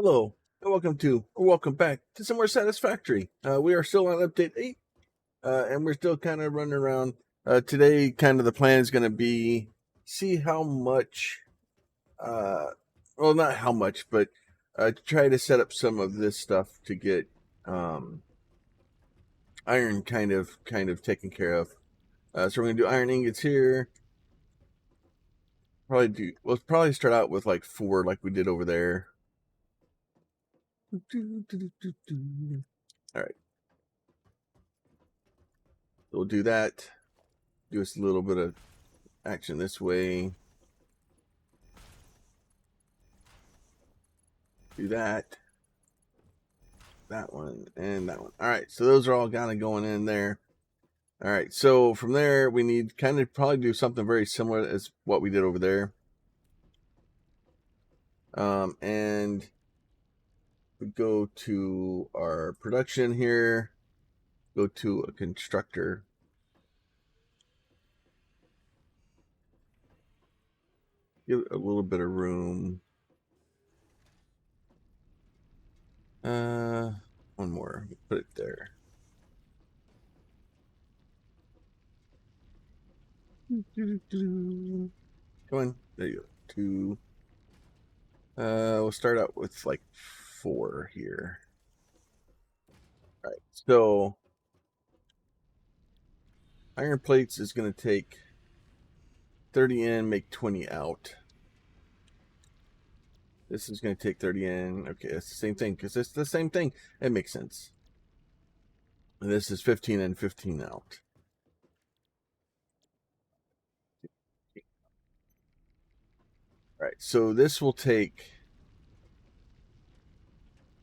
Hello, and welcome back to some more Satisfactory. We are still on update 8, and we're still kind of running around. Today, kind of the plan is going to be see how much, well, not how much, but try to set up some of this stuff to get iron kind of taken care of. So we're going to do iron ingots here. We'll probably start out with like 4, like we did over there. All right. We'll do that. Do us a little bit of action this way. Do that. That one and that one. All right. So those are all kind of going in there. All right. So from there, we need kind of probably do something very similar as what we did over there. And we go to our production here. Go to a constructor. Give it a little bit of room. One more. Put it there. Come on. There you go. 2. We'll start out with like 4 here. All right. So iron plates is going to take 30 in, make 20 out. This is going to take 30 in. Okay, it's the same thing because it's the same thing. It makes sense. And this is 15 in, 15 out. All right, so this will take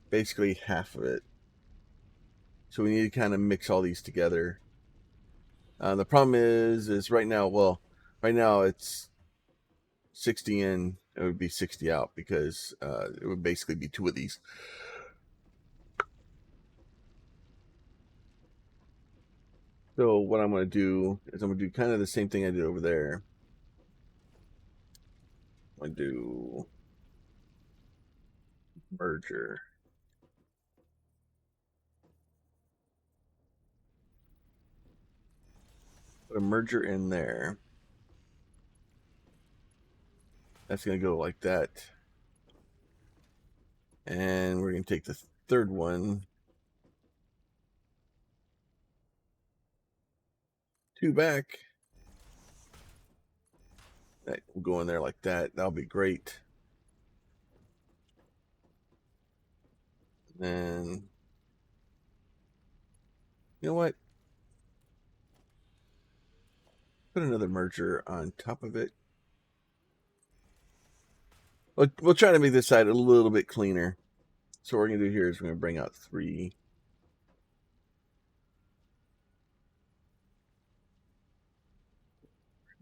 basically half of it. So we need to kind of mix all these together. The problem is right now, it's 60 in. It would be 60 out because it would basically be 2 of these. So what I'm going to do is I'm going to do kind of the same thing I did over there. I'm going to do merger. Put a merger in there. That's going to go like that. And we're going to take the third one. 2 back. That will go in there like that. That'll be great. And you know what? Put another merger on top of it. We'll try to make this side a little bit cleaner. So what we're going to do here is we're going to bring out 3.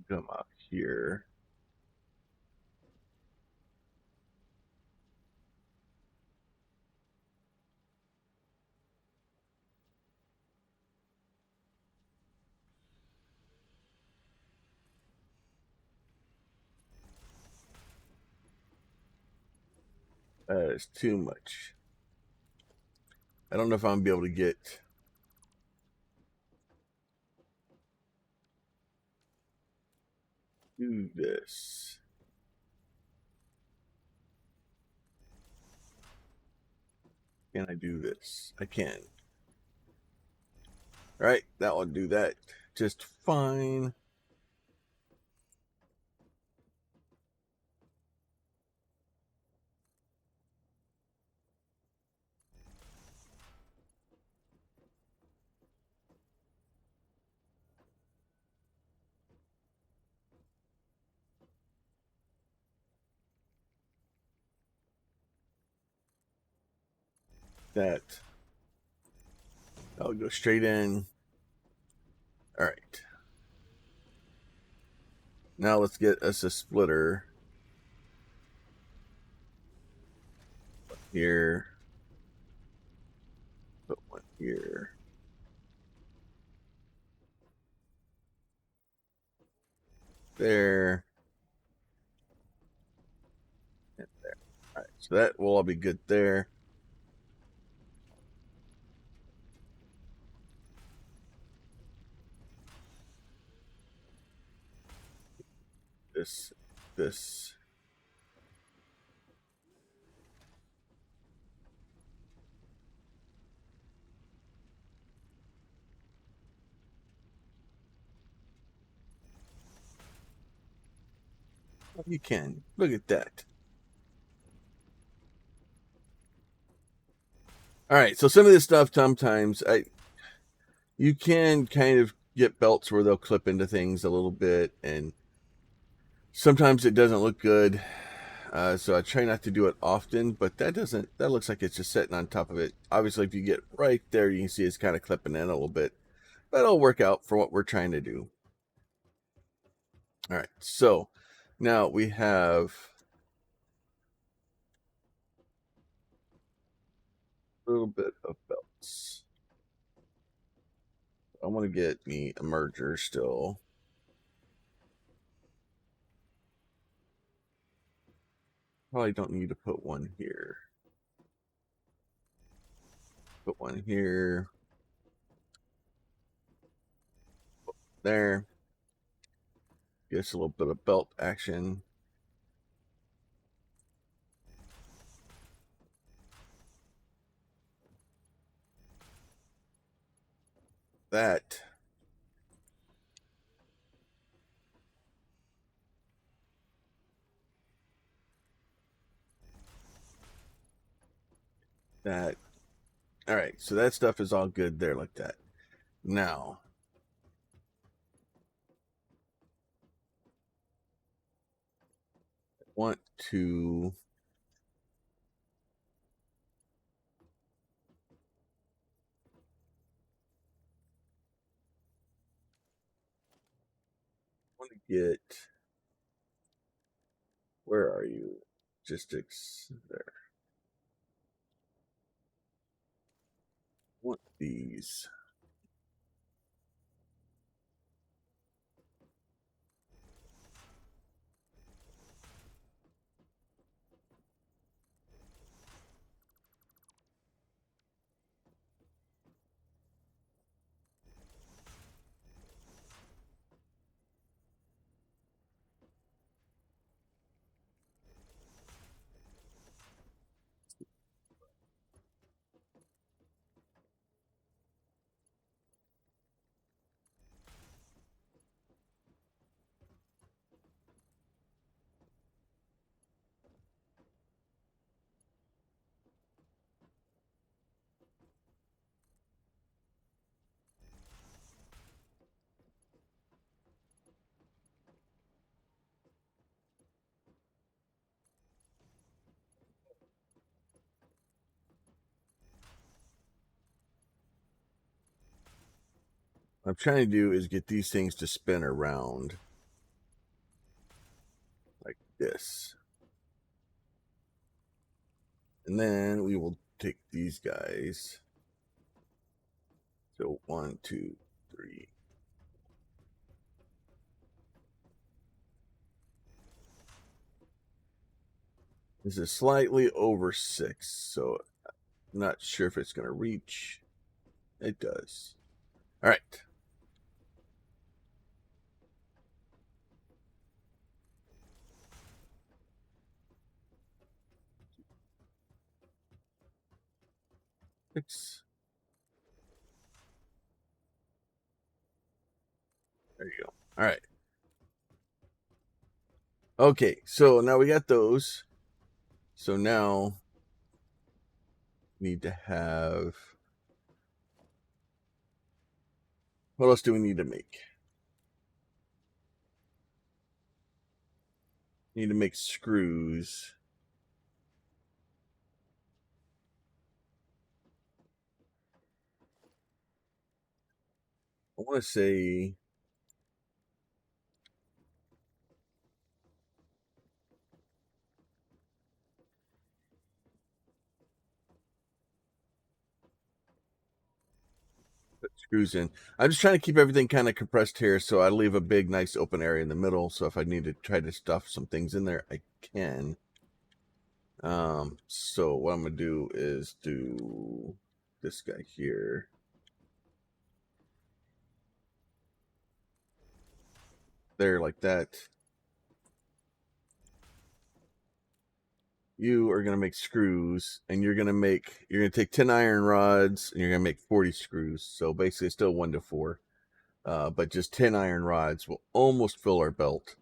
Come up here. That is too much. I don't know if I'm going to be able to get... do this. Can I do this? I can. All right, that will do that just fine. That. I'll go straight in. All right. Now let's get us a splitter. Here. Put one here. There. And there. All right. So that will all be good there. This. You can. Look at that. All right, so some of this stuff sometimes you can kind of get belts where they'll clip into things a little bit, and sometimes it doesn't look good. So I try not to do it often, but that looks like it's just sitting on top of it. Obviously, if you get right there, you can see it's kind of clipping in a little bit. But it'll work out for what we're trying to do. All right, so now we have a little bit of belts. I want to get me a merger still. Probably don't need to put one here. Put one here. There. Gets a little bit of belt action. That. That. All right, so that stuff is all good there like that. Now, I want to get, where are you? Logistics there. I want these. What I'm trying to do is get these things to spin around like this. And then we will take these guys. So 1, 2, 3. This is slightly over 6, so I'm not sure if it's going to reach. It does. All right. Six. There you go. All right. Okay, so now we got those. So now we need to have, what else do we need to make? We need to make screws. I want to say put screws in. I'm just trying to keep everything kind of compressed here, so I leave a big, nice open area in the middle. So if I need to try to stuff some things in there, I can. So what I'm gonna do is do this guy here. There, like that. You are gonna make screws, and you're gonna take 10 iron rods, and you're gonna make 40 screws. So basically, still 1 to 4. But just 10 iron rods will almost fill our belt.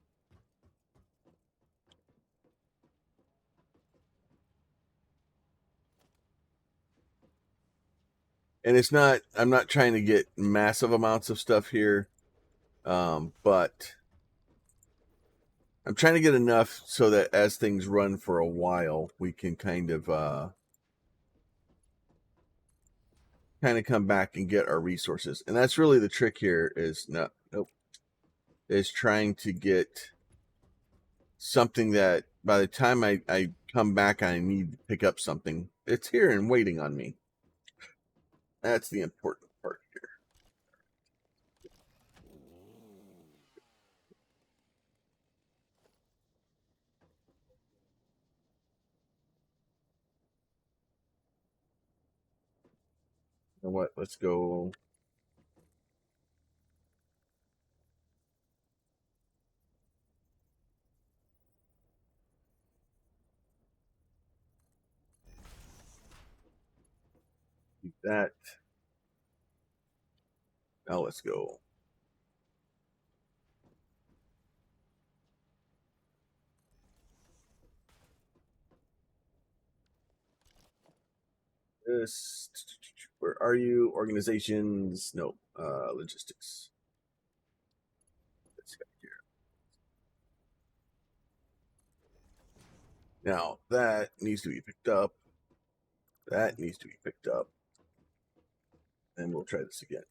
And it's not, I'm not trying to get massive amounts of stuff here, but I'm trying to get enough so that as things run for a while, we can kind of come back and get our resources. And that's really the trick here is is trying to get something that by the time I come back, I need to pick up something. It's here and waiting on me. That's the important part here. You know what? Let's go. Do that. Now let's go. This. Where are you? Organizations. No. Logistics. Let's go here. Now that needs to be picked up. That needs to be picked up. And we'll try this again.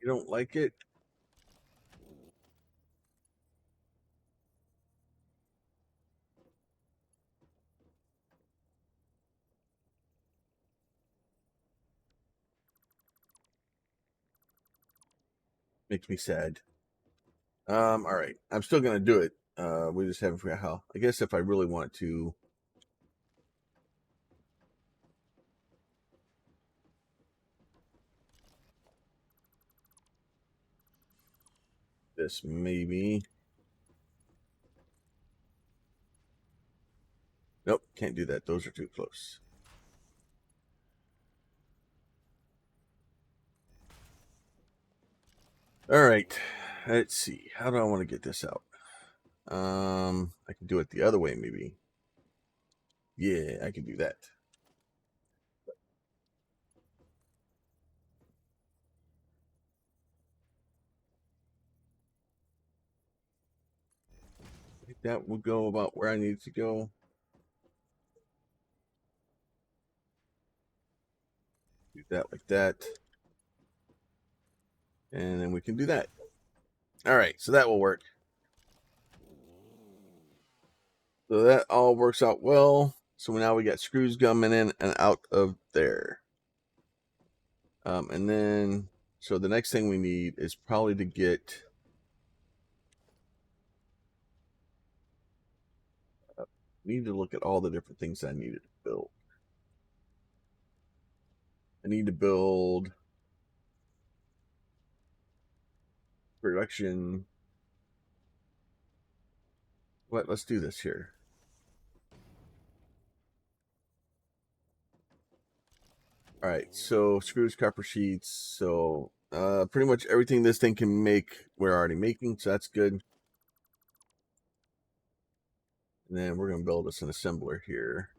You don't like it? Makes me sad. All right. I'm still gonna do it. We just haven't figured out how. I guess if I really want to, this maybe. Nope, can't do that. Those are too close. All right. Let's see. How do I want to get this out? I can do it the other way, maybe. Yeah, I can do that. I think that will go about where I need to go. Do that like that. And then we can do that. All right, so that will work. So that all works out well. So now we got screws coming in and out of there. And then, so the next thing we need is probably to get need to look at all the different things I needed to build. I need to build production. What? Let's do this here. All right, so screws, copper sheets. So pretty much everything this thing can make, we're already making, so that's good. And then we're going to build us an assembler here.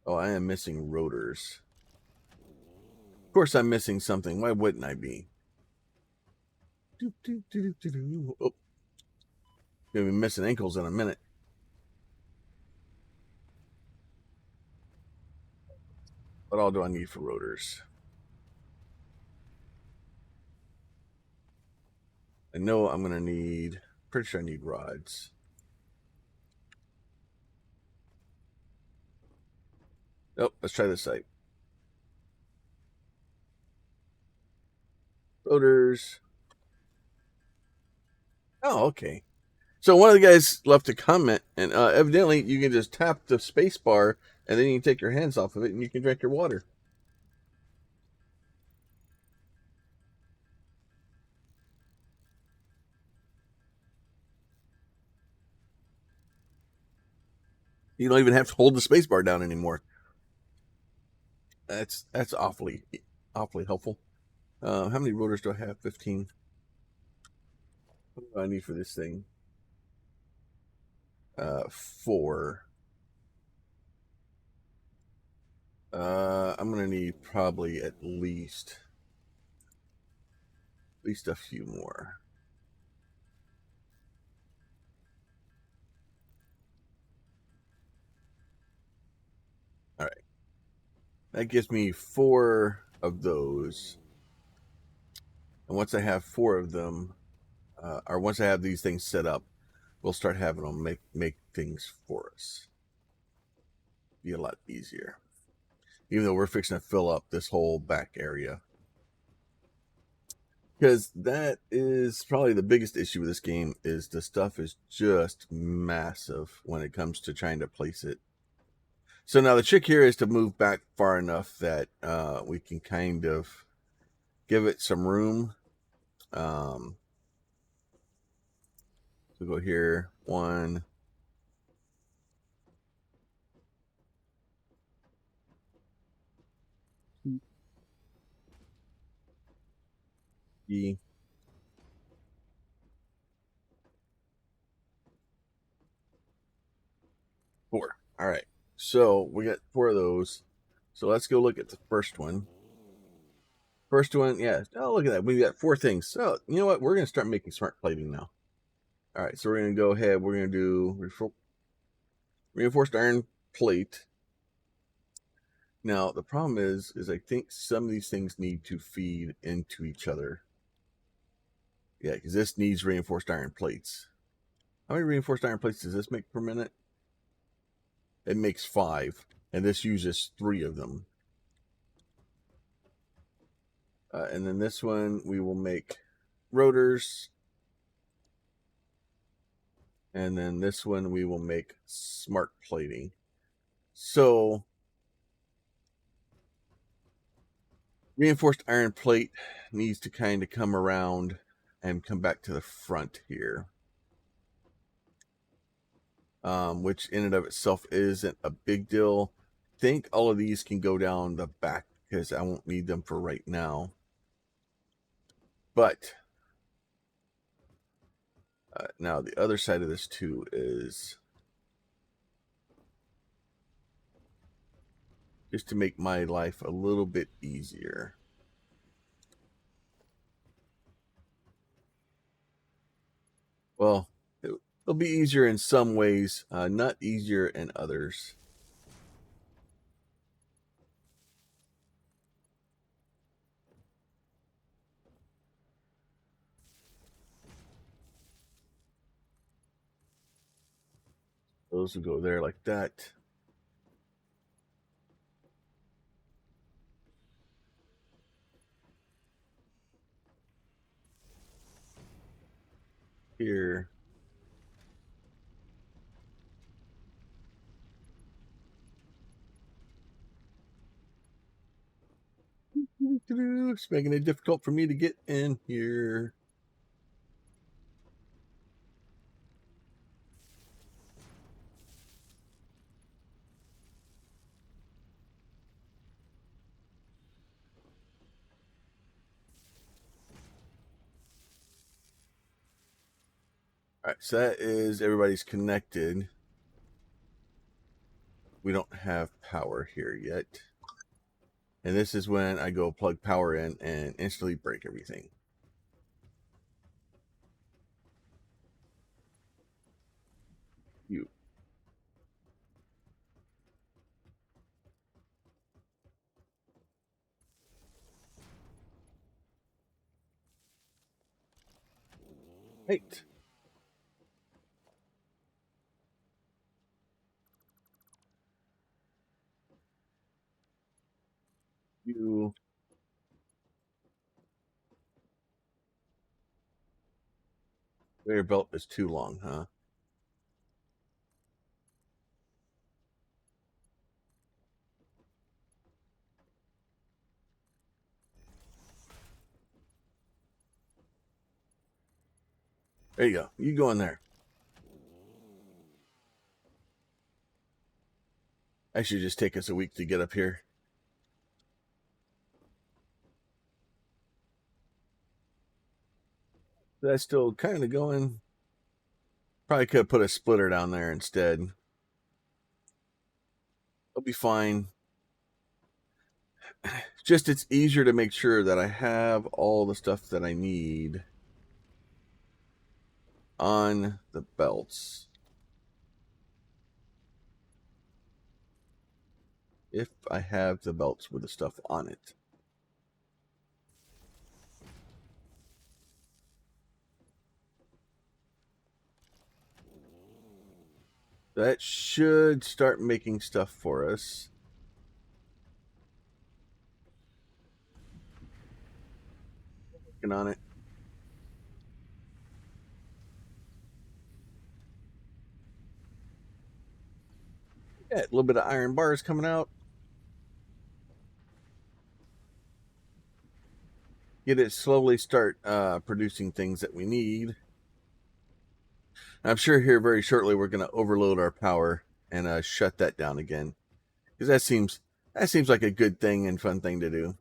Oh, I am missing rotors. Of course I'm missing something. Why wouldn't I be? Oh. Gonna be missing ankles in a minute. What all do I need for rotors? I know I'm gonna need, pretty sure I need rods. Nope, let's try this site. Rotors. Oh, okay. So one of the guys left a comment, and evidently you can just tap the space bar, and then you can take your hands off of it, and you can drink your water. You don't even have to hold the space bar down anymore. That's awfully helpful. How many rotors do I have? 15. What do I need for this thing? 4. I'm gonna need probably at least a few more. All right, that gives me 4 of those. And once I have 4 of them, or once I have these things set up, we'll start having them make things for us. Be a lot easier. Even though we're fixing to fill up this whole back area. Because that is probably the biggest issue with this game is the stuff is just massive when it comes to trying to place it. So now the trick here is to move back far enough that we can kind of give it some room. So go here, 1. E. 4. All right. So we got 4 of those. So let's go look at the first one. First one, yeah. Oh, look at that. We got 4 things. So you know what? We're going to start making smart plating now. All right. So we're going to go ahead. We're going to do reinforced iron plate. Now the problem is I think some of these things need to feed into each other. Yeah, because this needs reinforced iron plates. How many reinforced iron plates does this make per minute? It makes 5, and this uses 3 of them. And then this one we will make rotors, and then this one we will make smart plating. So reinforced iron plate needs to kind of come around and come back to the front here. Which in and of itself isn't a big deal. I think all of these can go down the back because I won't need them for right now. But now the other side of this too is just to make my life a little bit easier. Well, it'll be easier in some ways, not easier in others. Those will go there like that. Here. It's making it difficult for me to get in here. All right, so that is everybody's connected. We don't have power here yet. And this is when I go plug power in and instantly break everything. You. Right. You. Conveyor belt is too long, huh? There you go. You go in there. That should just take us a week to get up here. That's still kind of going. Probably could have put a splitter down there instead. It'll be fine. Just it's easier to make sure that I have all the stuff that I need on the belts. If I have the belts with the stuff on it. That should start making stuff for us. Working on it. Yeah, a little bit of iron bars coming out. Get it slowly start producing things that we need. I'm sure here very shortly we're going to overload our power and shut that down again, because that seems like a good thing and fun thing to do.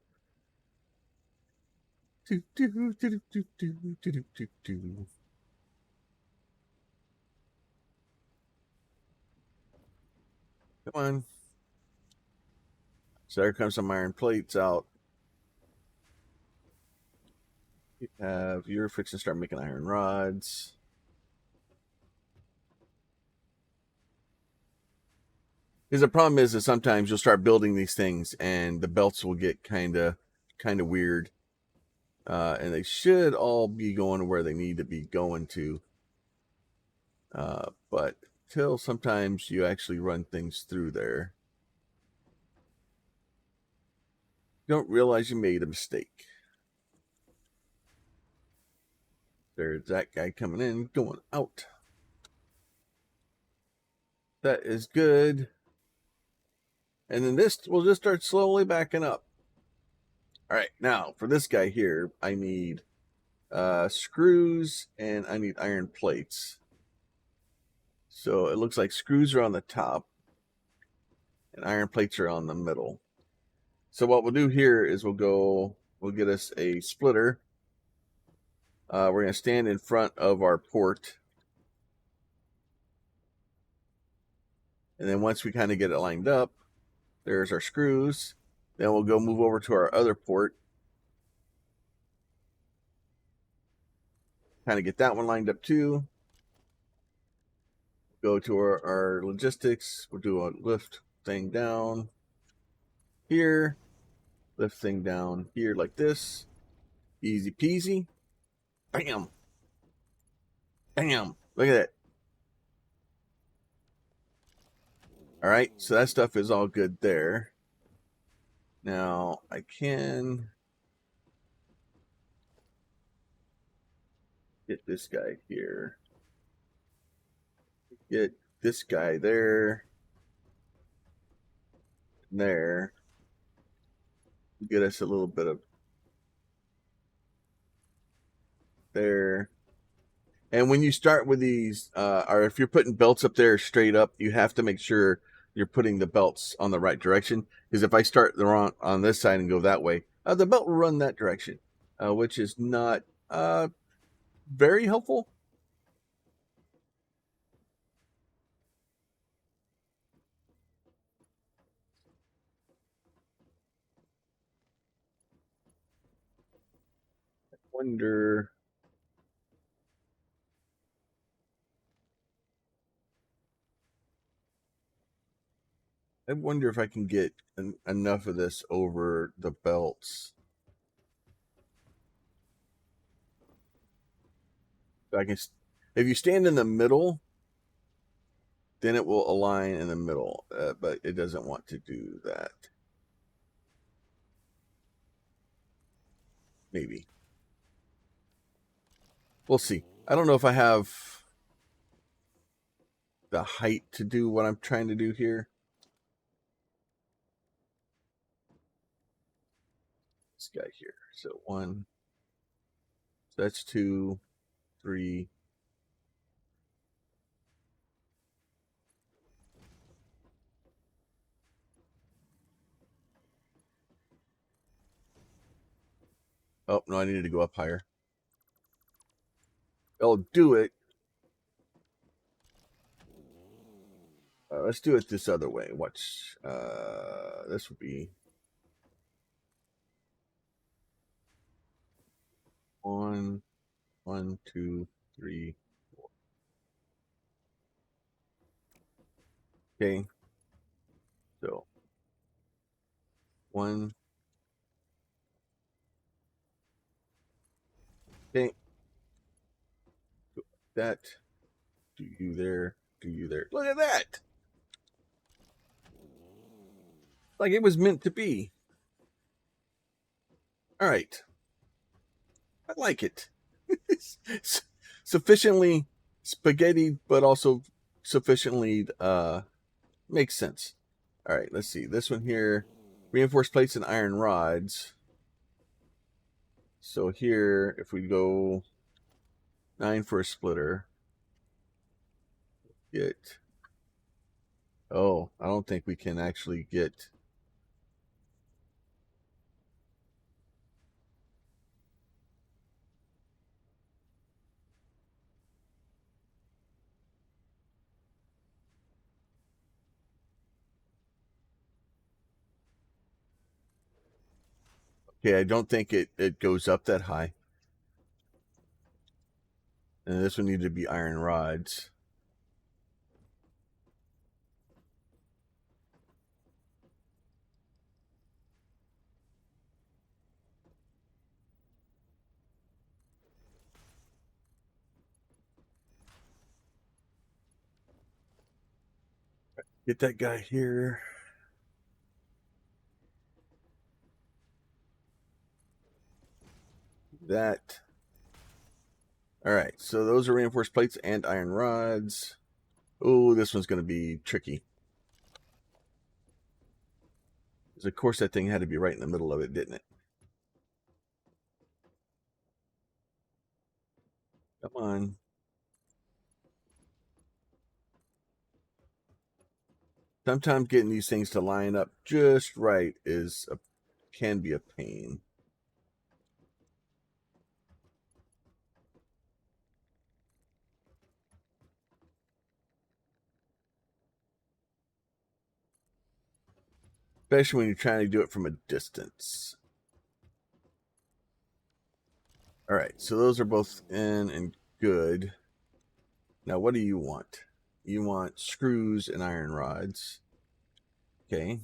Come on. So there comes some iron plates out. You're fixing to start making iron rods. Because the problem is that sometimes you'll start building these things and the belts will get kind of weird. And they should all be going to where they need to be going to. But till sometimes you actually run things through there, you don't realize you made a mistake. There's that guy coming in, going out. That is good. And then this will just start slowly backing up. All right, now for this guy here, I need screws and I need iron plates. So it looks like screws are on the top and iron plates are on the middle. So what we'll do here is we'll get us a splitter. We're going to stand in front of our port. And then once we kind of get it lined up, there's our screws. Then we'll go move over to our other port. Kind of get that one lined up too. Go to our logistics. We'll do a lift thing down here. Lift thing down here like this. Easy peasy. Bam. Bam. Look at that. All right, so that stuff is all good there. Now I can get this guy here. Get this guy there. And there. Get us a little bit of there. And when you start with these, or if you're putting belts up there straight up, you have to make sure you're putting the belts on the right direction. Because if I start the wrong on this side and go that way, the belt will run that direction, which is not very helpful. I wonder. I wonder if I can get enough of this over the belts. So I can, if you stand in the middle, then it will align in the middle, but it doesn't want to do that. Maybe. We'll see. I don't know if I have the height to do what I'm trying to do here. This guy here. So 1, so that's 2, 3. Oh, no, I needed to go up higher. I'll do it. Let's do it this other way. Watch. This would be 1, 1, 2, 3, 4. Okay. So 1. Okay. That. Do you there? Do you there? Look at that! Like it was meant to be. All right. I like it. Sufficiently spaghetti, but also sufficiently makes sense. All right, let's see. This one here, reinforced plates and iron rods. So here, if we go 9 for a splitter, get. Oh, I don't think we can actually get. Okay, I don't think it goes up that high. And this one needed to be iron rods. Get that guy here. That. All right, so those are reinforced plates and iron rods. Oh, this one's going to be tricky. Because of course that thing had to be right in the middle of it, didn't it? Come on. Sometimes getting these things to line up just right can be a pain. Especially when you're trying to do it from a distance. All right, so those are both in and good. Now, what do you want? You want screws and iron rods. Okay.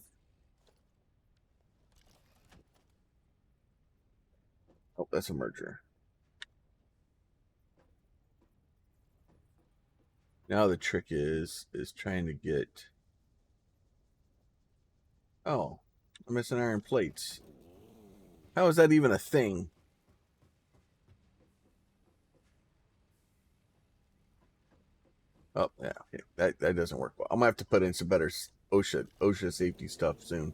Oh, that's a merger. Now the trick is trying to get. Oh, I'm missing iron plates. How is that even a thing? Oh, yeah, okay. That doesn't work well. I'm gonna have to put in some better OSHA safety stuff soon.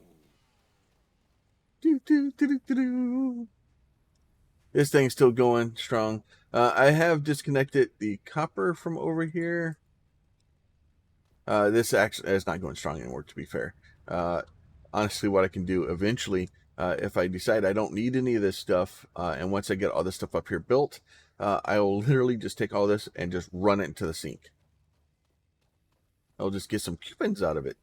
This thing's still going strong. I have disconnected the copper from over here. This actually is not going strong anymore, to be fair. Honestly, what I can do eventually, if I decide I don't need any of this stuff, and once I get all this stuff up here built, I will literally just take all this and just run it into the sink. I'll just get some coupons out of it.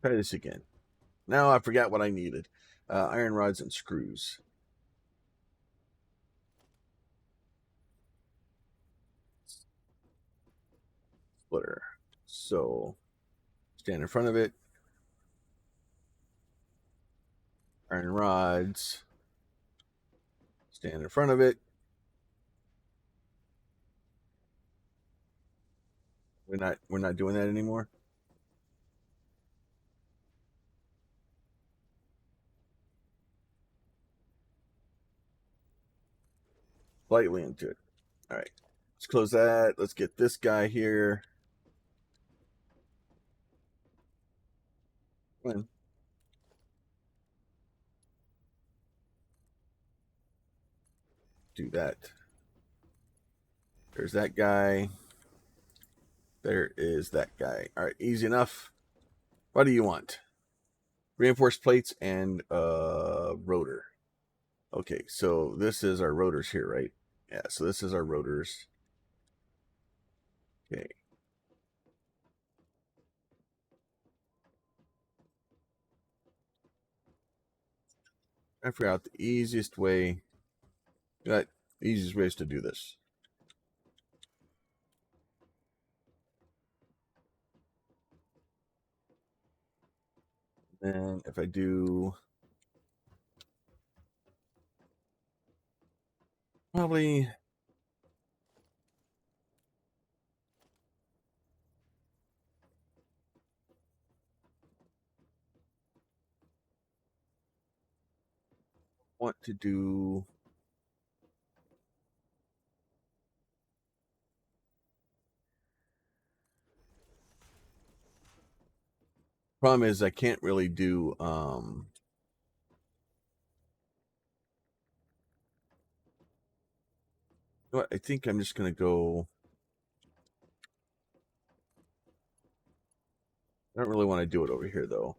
Try this again. Now I forgot what I needed. Iron rods and screws. Splitter. So stand in front of it. Iron rods. Stand in front of it. We're not doing that anymore. slightly into it. All right, let's close that. Let's get this guy here. Come on. Do that. There's that guy. There is that guy. All right, easy enough. What do you want? Reinforced plates and rotor. Okay, so this is our rotors here, right? Yeah, so this is our rotors. Okay. I figured out the easiest way. The easiest ways to do this. And if I do probably want to do problem is I can't really do what I think I'm just gonna go. I don't really want to do it over here though.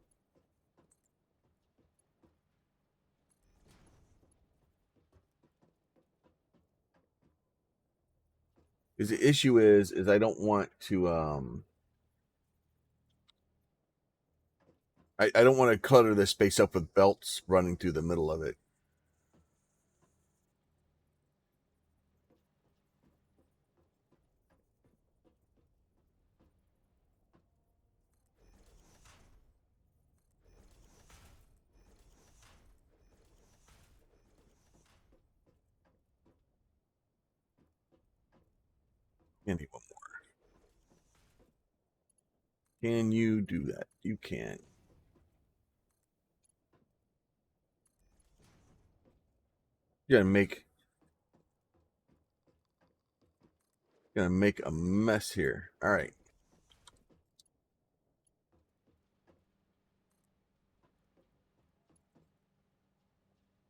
Because the issue is I don't want to I don't want to clutter this space up with belts running through the middle of it. Give me one more. Can you do that? You can. You're gonna make a mess here. All right.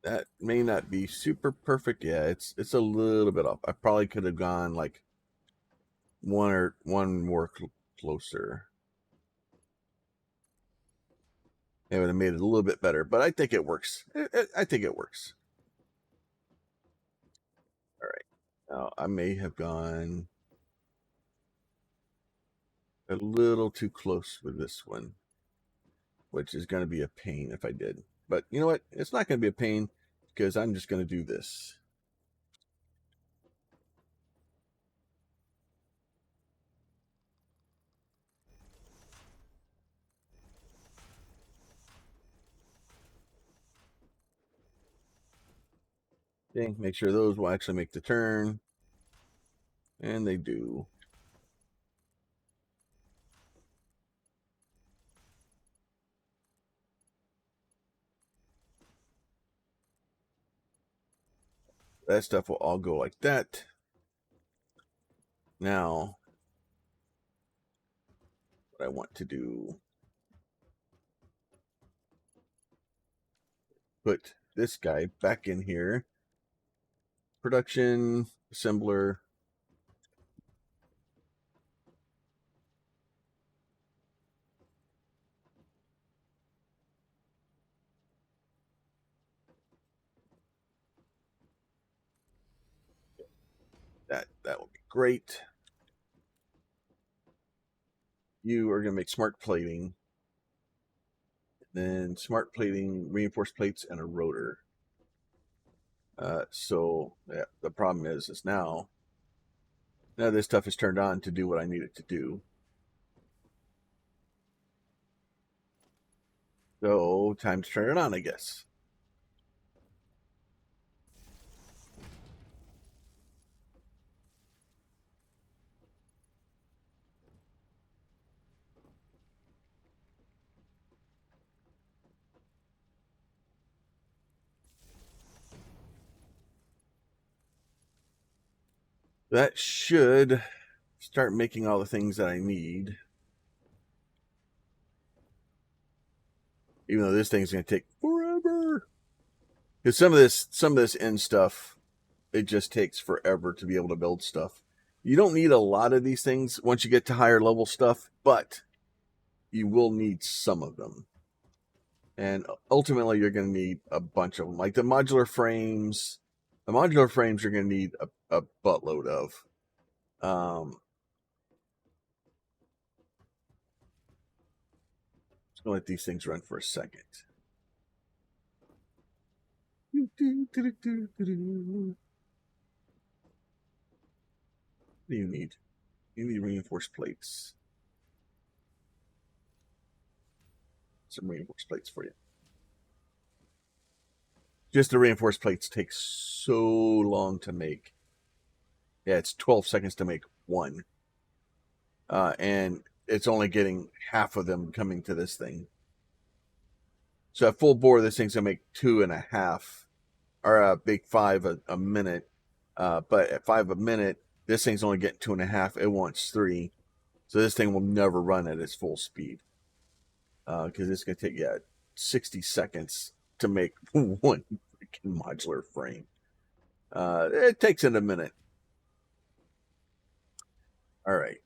That may not be super perfect. Yeah, it's a little bit off. I probably could have gone like one more closer. It would have made it a little bit better, but I think it works. I think it works. All right. Now I may have gone a little too close with this one, which is going to be a pain if I did. But you know what? It's not going to be a pain because I'm just going to do this. Okay, make sure those will actually make the turn. And they do. That stuff will all go like that. Now, what I want to do, put this guy back in here. Production, assembler. That will be great. You are going to make smart plating. Then smart plating, reinforced plates, and a rotor. So yeah, the problem is now this stuff is turned on to do what I need it to do. So time to turn it on, I guess. That should start making all the things that I need. Even though this thing's going to take forever. Because some of this end stuff, it just takes forever to be able to build stuff. You don't need a lot of these things once you get to higher level stuff, but you will need some of them. And ultimately, you're going to need a bunch of them. Like the modular frames. The modular frames you're going to need a buttload of. Just going to let these things run for a second. What do you need? You need reinforced plates. Some reinforced plates for you. Just the reinforced plates take so long to make. Yeah, it's 12 seconds to make one. And it's only getting half of them coming to this thing. So at full bore, this thing's going to make 2.5, or a big 5 a minute. But at 5 a minute, this thing's only getting 2.5. It wants 3. So this thing will never run at its full speed. Because it's going to take, 60 seconds to make one freaking modular frame. It takes it a minute. All right.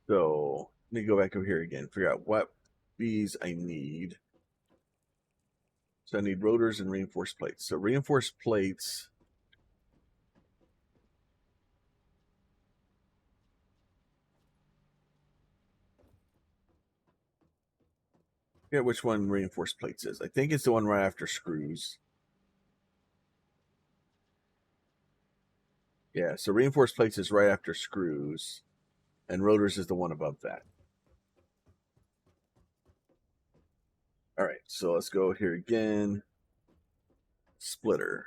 So let me go back over here again, figure out what bees I need. So I need rotors and reinforced plates. So reinforced plates. I forget which one reinforced plates is. I think it's the one right after screws. Yeah, so reinforced plates is right after screws, and rotors is the one above that. All right, so let's go here again. Splitter.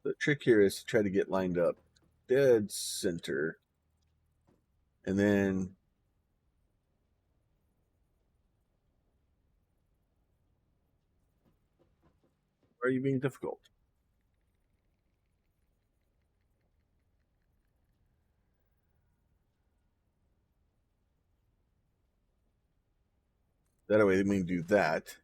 The trick here is to try to get lined up dead center, and then are you being difficult? That way, we can do that.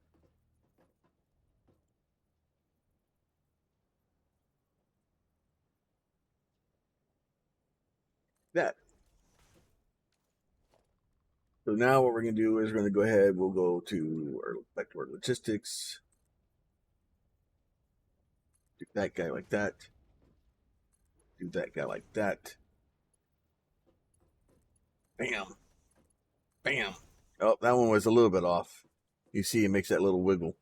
That. So now what we're going to do is we're going to go ahead. We'll go to back to our logistics. Do that guy like that. Do that guy like that. Bam. Bam. Oh, that one was a little bit off. You see, it makes that little wiggle.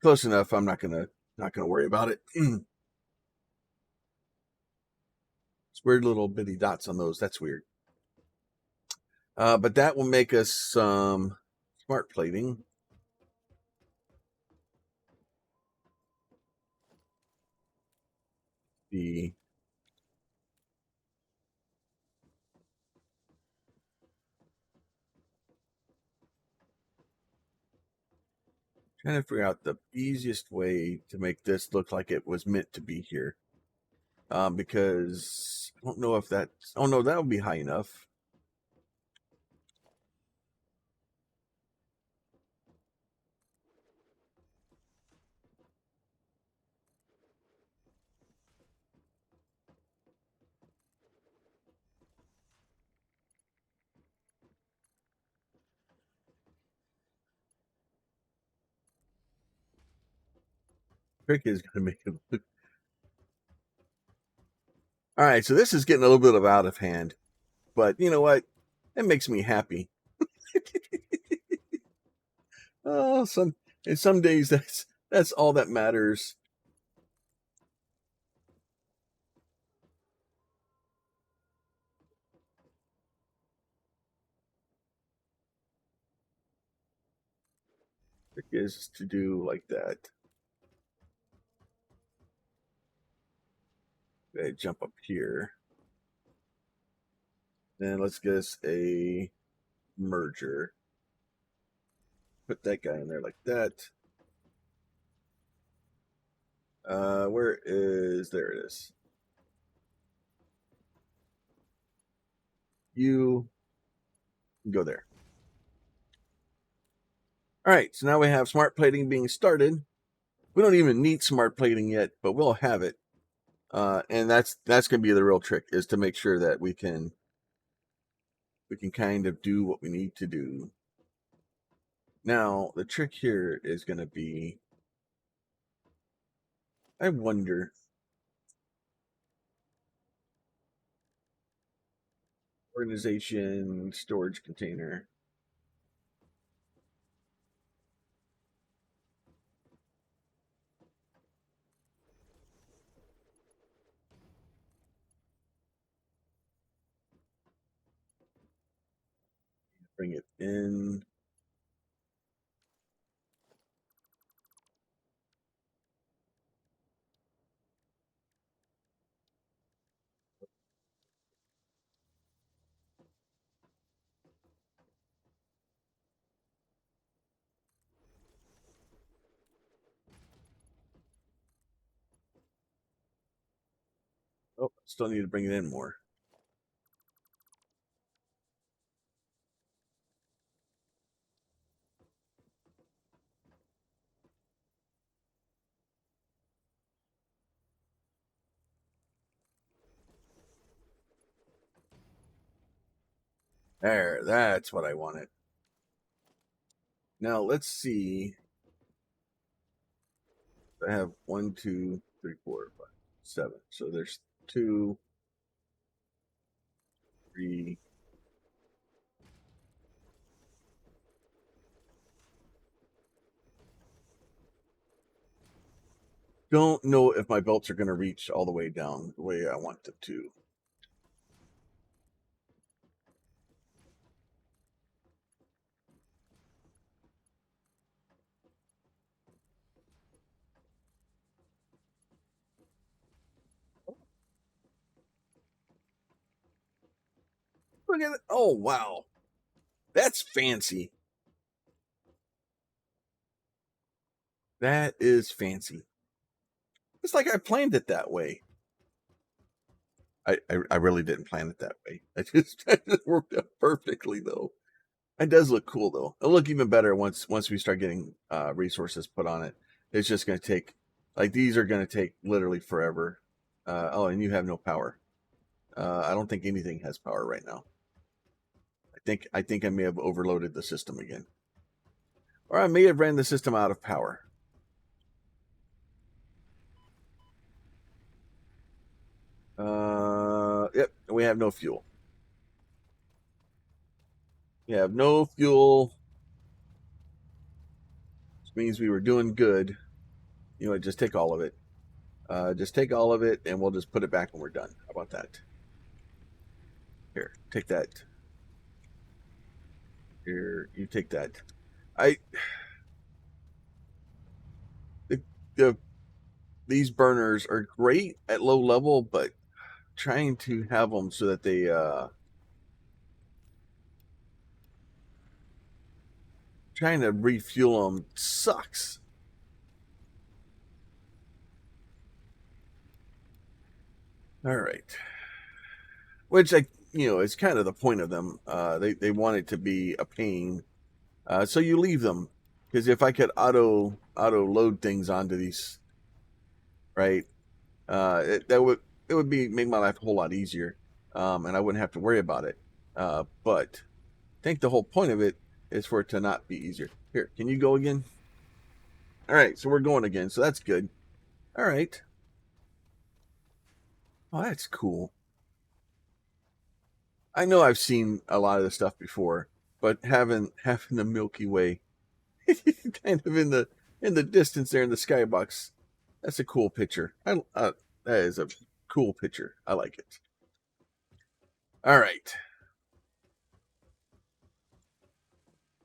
Close enough. I'm not gonna worry about it. It's weird little bitty dots on those. That's weird. But that will make us some smart plating. The trying to figure out the easiest way to make this look like it was meant to be here. Because I don't know if that's. Oh no, that would be high enough. Trick is going to make it look. All right, so this is getting a little bit of out of hand, but you know what? It makes me happy. Oh, some days that's all that matters. Trick is to do like that. Okay, jump up here. Then let's get us a merger. put that guy in there like that. Where is, there it is. You go there. All right, so now we have smart plating being started. We don't even need smart plating yet, but we'll have it. And that's going to be the real trick, is to make sure that we can kind of do what we need to do. Now, the trick here is going to be, I wonder, organization, storage container. Bring it in. Oh, still need to bring it in more. There, that's what I wanted. Now let's see. I have 1, 2, 3, 4, 5, 7. So there's 2, 3. Don't know if my belts are going to reach all the way down the way I want them to. Look at it. Oh, wow. That's fancy. That is fancy. It's like I planned it that way. I really didn't plan it that way. It just worked out perfectly, though. It does look cool, though. It'll look even better once we start getting resources put on it. It's just going to take, like, these are going to take literally forever. Oh, and you have no power. I don't think anything has power right now. I think I may have overloaded the system again, or I may have ran the system out of power. Yep, we have no fuel. We have no fuel, which means we were doing good. You know what, just take all of it. Just take all of it, and we'll just put it back when we're done. How about that? Here, take that. Here, you take that. The these burners are great at low level, but trying to have them so that they trying to refuel them sucks. All right, which it's kind of the point of them. They want it to be a pain, so you leave them, because if I could auto load things onto these, right, it would make my life a whole lot easier, and I wouldn't have to worry about it. But I think the whole point of it is for it to not be easier. Here, can you go again? All right, so we're going again, so that's good. All right. Oh, that's cool. I know I've seen a lot of this stuff before, but having the Milky Way kind of in the distance there in the skybox, that's a cool picture. That is a cool picture. I like it. All right.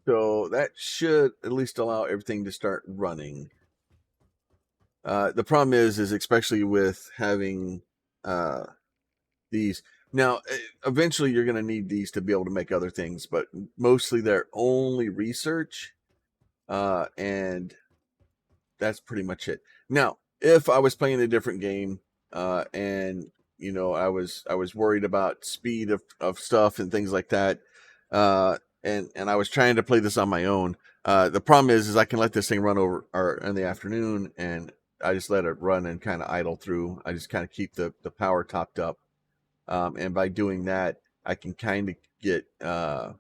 So that should at least allow everything to start running. The problem is especially with having these. Now, eventually you're going to need these to be able to make other things, but mostly they're only research. and that's pretty much it. Now, if I was playing a different game, and I was worried about speed of stuff and things like that, and I was trying to play this on my own. The problem is I can let this thing run over or in the afternoon, and I just let it run and kind of idle through. I just kind of keep the power topped up, and by doing that, I can kind of get I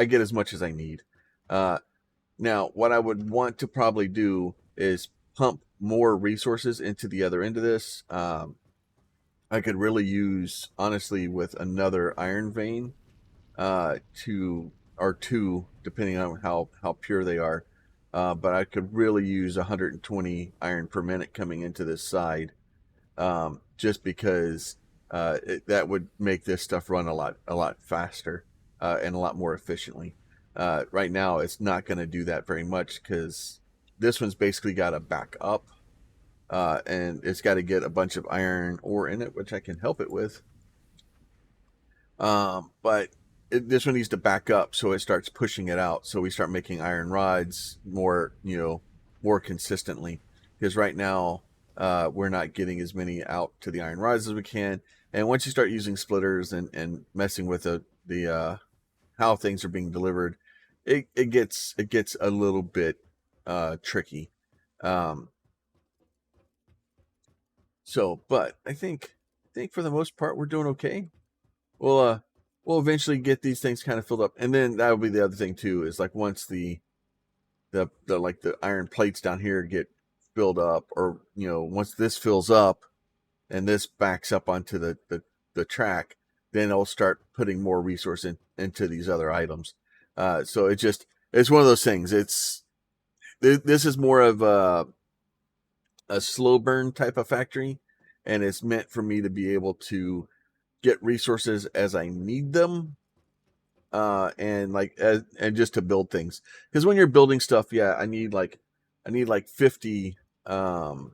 get as much as I need. Now, what I would want to probably do is pump more resources into the other end of this. I could really use, honestly, with another iron vein, two, depending on how pure they are. But I could really use 120 iron per minute coming into this side, just because that would make this stuff run a lot faster, and a lot more efficiently. Right now, it's not going to do that very much because this one's basically got to back up, and it's got to get a bunch of iron ore in it, which I can help it with. But this one needs to back up, so it starts pushing it out. So we start making iron rods more consistently. Because right now, we're not getting as many out to the iron rods as we can. And once you start using splitters and messing with the how things are being delivered, it gets a little bit tricky. But I think for the most part we're doing okay. We'll eventually get these things kind of filled up, and then that would be the other thing too. Is like once the iron plates down here get filled up, or once this fills up, and this backs up onto the track, then I'll start putting more resource into these other items. So it's one of those things. This is more of a slow burn type of factory, and it's meant for me to be able to get resources as I need them, and just to build things. Because when you're building stuff, yeah, I need like 50 modular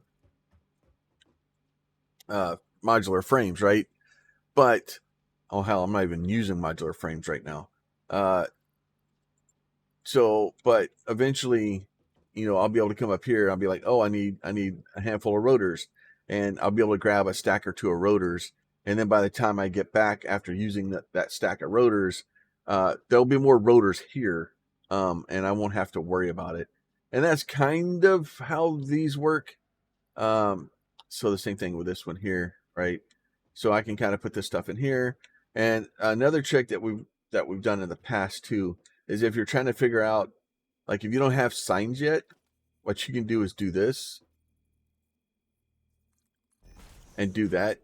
frames, right? But oh hell, I'm not even using modular frames right now. But eventually, I'll be able to come up here. I'll be like, oh, I need a handful of rotors, and I'll be able to grab a stack or two of rotors. And then by the time I get back after using that stack of rotors, there'll be more rotors here, and I won't have to worry about it. And that's kind of how these work. So the same thing with this one here, right? So I can kind of put this stuff in here. And another trick that we've done in the past too is if you're trying to figure out, like if you don't have signs yet, what you can do is do this and do that.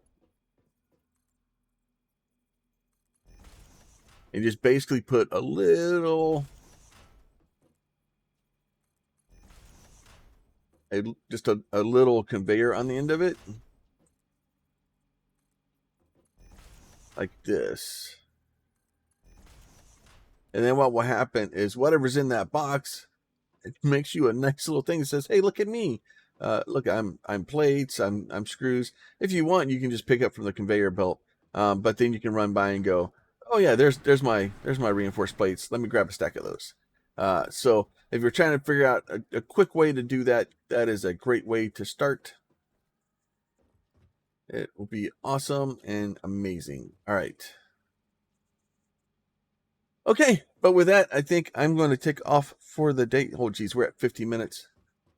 And just basically put a little, just a little conveyor on the end of it. Like this. And then what will happen is whatever's in that box, it makes you a nice little thing that says, hey, look at me. Look, I'm plates, I'm screws. If you want, you can just pick up from the conveyor belt. But then you can run by and go, oh yeah, there's my reinforced plates. Let me grab a stack of those. So if you're trying to figure out a quick way to do that, that is a great way to start. It will be awesome and amazing. All right. Okay, but with that, I think I'm going to take off for the day. Oh, geez, we're at 50 minutes.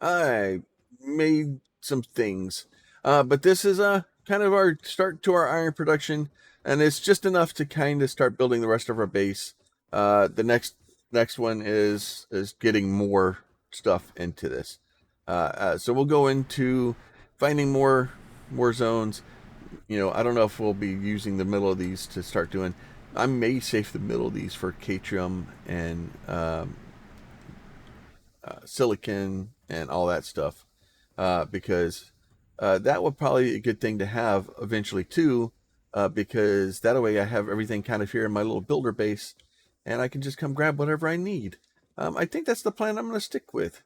I made some things, but this is kind of our start to our iron production, and it's just enough to kind of start building the rest of our base. The next one is getting more stuff into this. So we'll go into finding more zones. I don't know if we'll be using the middle of these to start doing. I may save the middle of these for Catrium and silicon and all that stuff, because that would probably be a good thing to have eventually too, because that way I have everything kind of here in my little builder base, and I can just come grab whatever I need. I think that's the plan I'm going to stick with.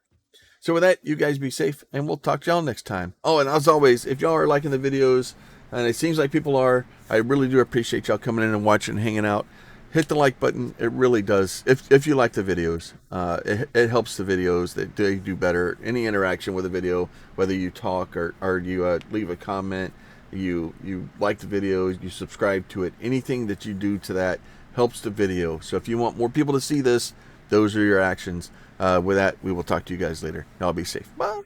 So with that, you guys be safe, and we'll talk to y'all next time. Oh, and as always, if y'all are liking the videos, and it seems like people are, I really do appreciate y'all coming in and watching and hanging out. hit the like button. It really does. If you like the videos, it helps the videos that they do better. Any interaction with a video, whether you talk or you leave a comment, you like the videos, you subscribe to it, anything that you do to that helps the video. So if you want more people to see this, those are your actions. With that, we will talk to you guys later. Y'all be safe. Bye.